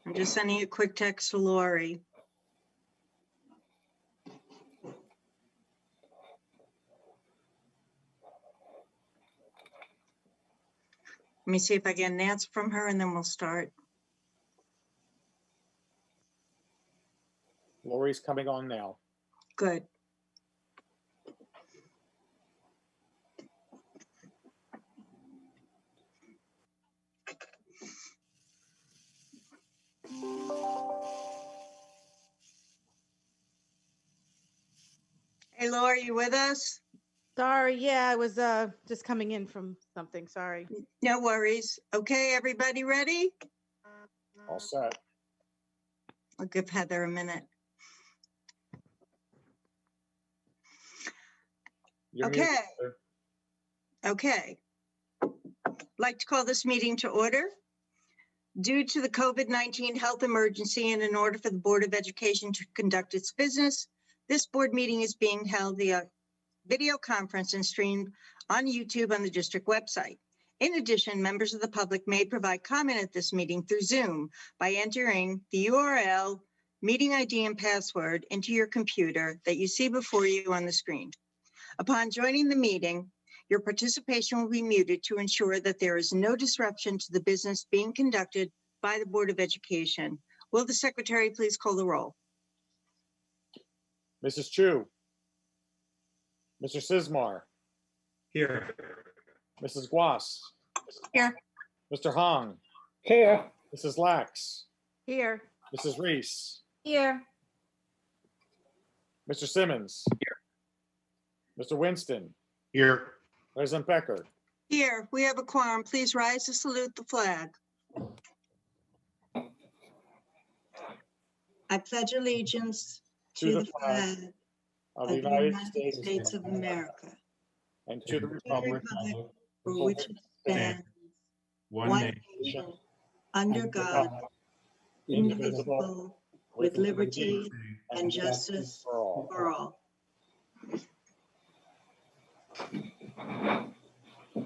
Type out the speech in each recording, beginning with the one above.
I'm just sending a quick text to Lori. Let me see if I get an answer from her and then we'll start. Lori's coming on now. Good. Hey, Laura, you with us? Sorry, yeah, I was just coming in from something, sorry. No worries. Okay, everybody ready? All set. I'll give Heather a minute. You're Okay. muted, sir. Okay. Like to call this meeting to order. Due to the COVID-19 health emergency and in order for the Board of Education to conduct its business, this board meeting is being held via video conference and streamed on YouTube on the district website. In addition, members of the public may provide comment at this meeting through Zoom by entering the URL, meeting ID and password into your computer that you see before you on the screen. Upon joining the meeting, your participation will be muted to ensure that there is no disruption to the business being conducted by the Board of Education. Will the secretary please call the roll? Mrs. Chu. Mr. Sismar. Here. Mrs. Guas. Here. Mr. Hong. Here. Mrs. Lax. Here. Mrs. Reese. Here. Mr. Simmons. Here. Mr. Winston. Here. President Becker. Here, we have a quorum. Please rise to salute the flag. I pledge allegiance to the flag of of the the United United States States of America, and to the republic for which it stands, one nation, under God, indivisible, with liberty and justice for all.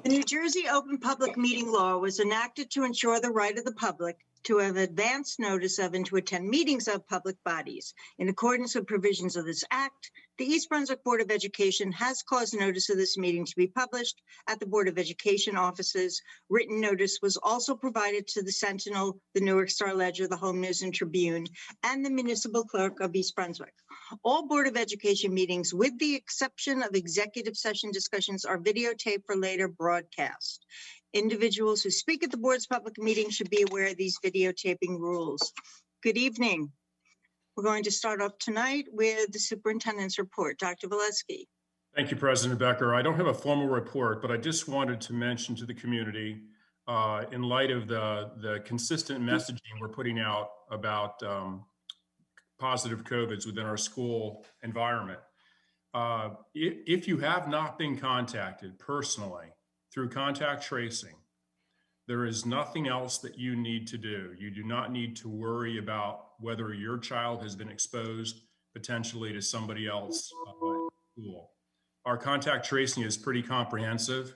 The New Jersey Open Public Meeting Law was enacted to ensure the right of the public to have advance notice of and to attend meetings of public bodies. In accordance with provisions of this act, the East Brunswick Board of Education has caused notice of this meeting to be published at the Board of Education offices. Written notice was also provided to the Sentinel, the Newark Star Ledger, the Home News and Tribune, and the Municipal Clerk of East Brunswick. All Board of Education meetings, with the exception of executive session discussions, are videotaped for later broadcast. Individuals who speak at the board's public meeting should be aware of these videotaping rules. Good evening. We're going to start off tonight with the superintendent's report. Dr. Valesky. Thank you, President Becker. I don't have a formal report, but I just wanted to mention to the community, in light of the consistent messaging we're putting out about positive COVIDs within our school environment. If you have not been contacted personally through contact tracing, there is nothing else that you need to do. You do not need to worry about whether your child has been exposed potentially to somebody else in school. Our contact tracing is pretty comprehensive,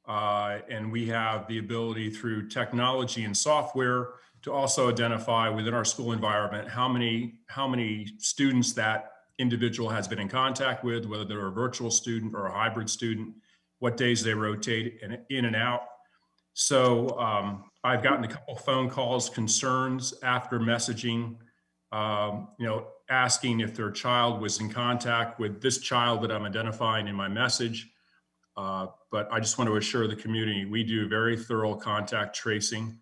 and we have the ability through technology and software to also identify within our school environment how many students that individual has been in contact with, whether they're a virtual student or a hybrid student, what days they rotate in and out. So I've gotten a couple phone calls, concerns after messaging, asking if their child was in contact with this child that I'm identifying in my message. But I just want to assure the community, we do very thorough contact tracing.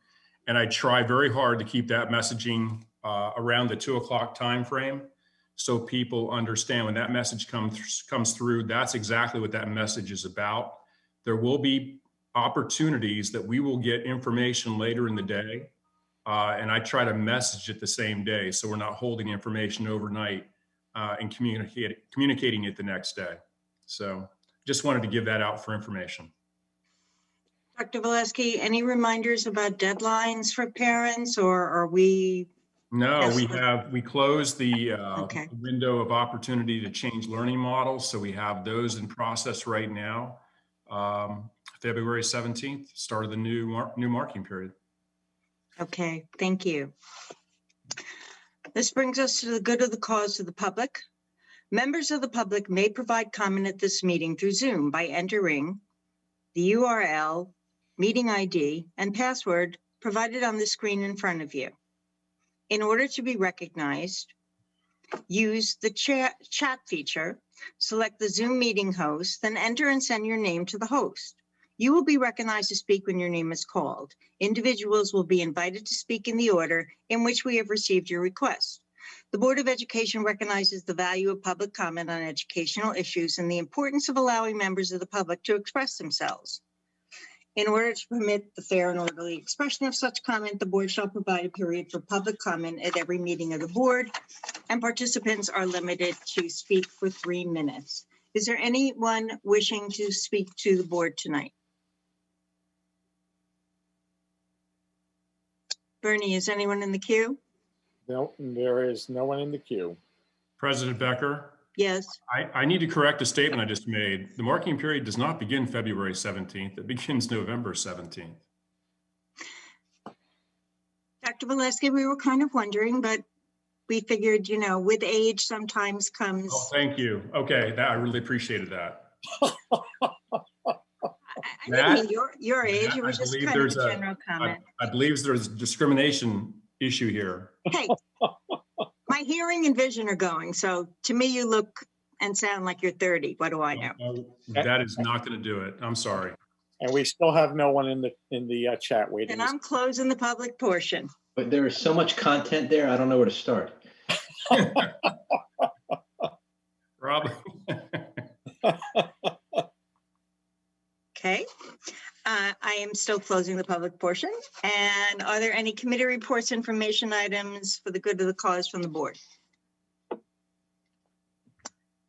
And I try very hard to keep that messaging around the 2 o'clock time frame, so people understand when that message comes through, that's exactly what that message is about. There will be opportunities that we will get information later in the day, and I try to message it the same day, so we're not holding information overnight and communicating it the next day. So just wanted to give that out for information. Dr. Valesky, any reminders about deadlines for parents, or are we? No, we closed the Okay. window of opportunity to change learning models. So we have those in process right now. February 17th, start of the new marking period. Okay, thank you. This brings us to the good of the cause of the public. Members of the public may provide comment at this meeting through Zoom by entering the URL, meeting ID, and password provided on the screen in front of you. In order to be recognized, use the chat feature, select the Zoom meeting host, then enter and send your name to the host. You will be recognized to speak when your name is called. Individuals will be invited to speak in the order in which we have received your request. The Board of Education recognizes the value of public comment on educational issues and the importance of allowing members of the public to express themselves. In order to permit the fair and orderly expression of such comment, the board shall provide a period for public comment at every meeting of the board, and participants are limited to speak for 3 minutes. Is there anyone wishing to speak to the board tonight? Bernie, is anyone in the queue? No, there is no one in the queue. President Becker, Yes. I need to correct a statement I just made. The marking period does not begin February 17th. It begins November 17th. Dr. Valesky, we were kind of wondering, but we figured, you know, with age sometimes comes. Oh, thank you. Okay, I really appreciated that. I didn't mean your age. It was I just believe kind of a there's general comment. I believe there's a discrimination issue here. Hey, my hearing and vision are going. So to me, you look and sound like you're 30. What do I know? No, that is not going to do it. I'm sorry. And we still have no one in the chat waiting. And I'm closing the public portion. But there is so much content there, I don't know where to start. Rob. Okay. I am still closing the public portion. And are there any committee reports, information items for the good of the cause from the board?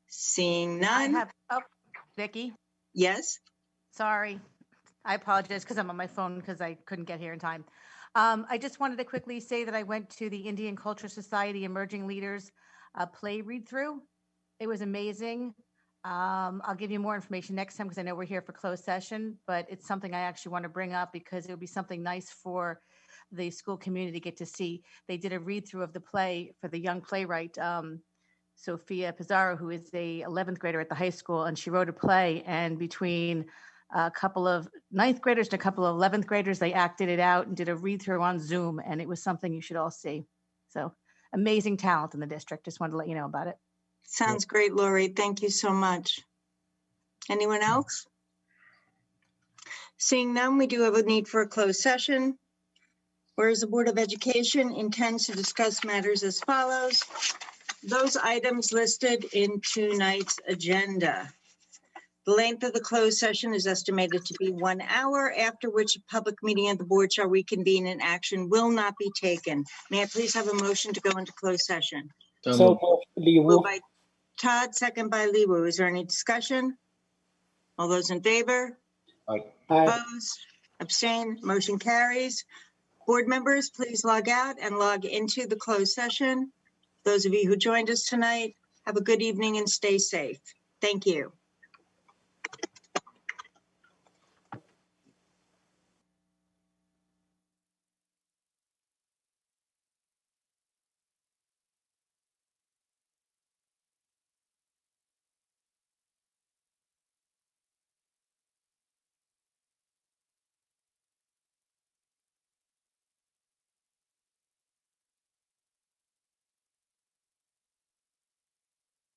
Seeing none. Vicki, Yes. sorry. I apologize because I'm on my phone because I couldn't get here in time. I just wanted to quickly say that I went to the Indian Culture Society Emerging Leaders play read-through. It was amazing. I'll give you more information next time because I know we're here for closed session, but it's something I actually want to bring up because it would be something nice for the school community to get to see. They did a read-through of the play for the young playwright, Sophia Pizarro, who is a 11th grader at the high school, and she wrote a play, and between a couple of 9th graders and a couple of 11th graders, they acted it out and did a read-through on Zoom, and it was something you should all see. So amazing talent in the district. Just wanted to let you know about it. Sounds great, Lori. Thank you so much. Anyone else? Seeing none, we do have a need for a closed session. Whereas the Board of Education intends to discuss matters as follows. Those items listed in tonight's agenda. The length of the closed session is estimated to be 1 hour, after which a public meeting of the board shall reconvene and action will not be taken. May I please have a motion to go into closed session? So Moved by Todd, second by Lee Wu. Is there any discussion? All those in favor? Aye. Opposed? Abstain? Motion carries. Board members, please log out and log into the closed session. Those of you who joined us tonight, have a good evening and stay safe. Thank you.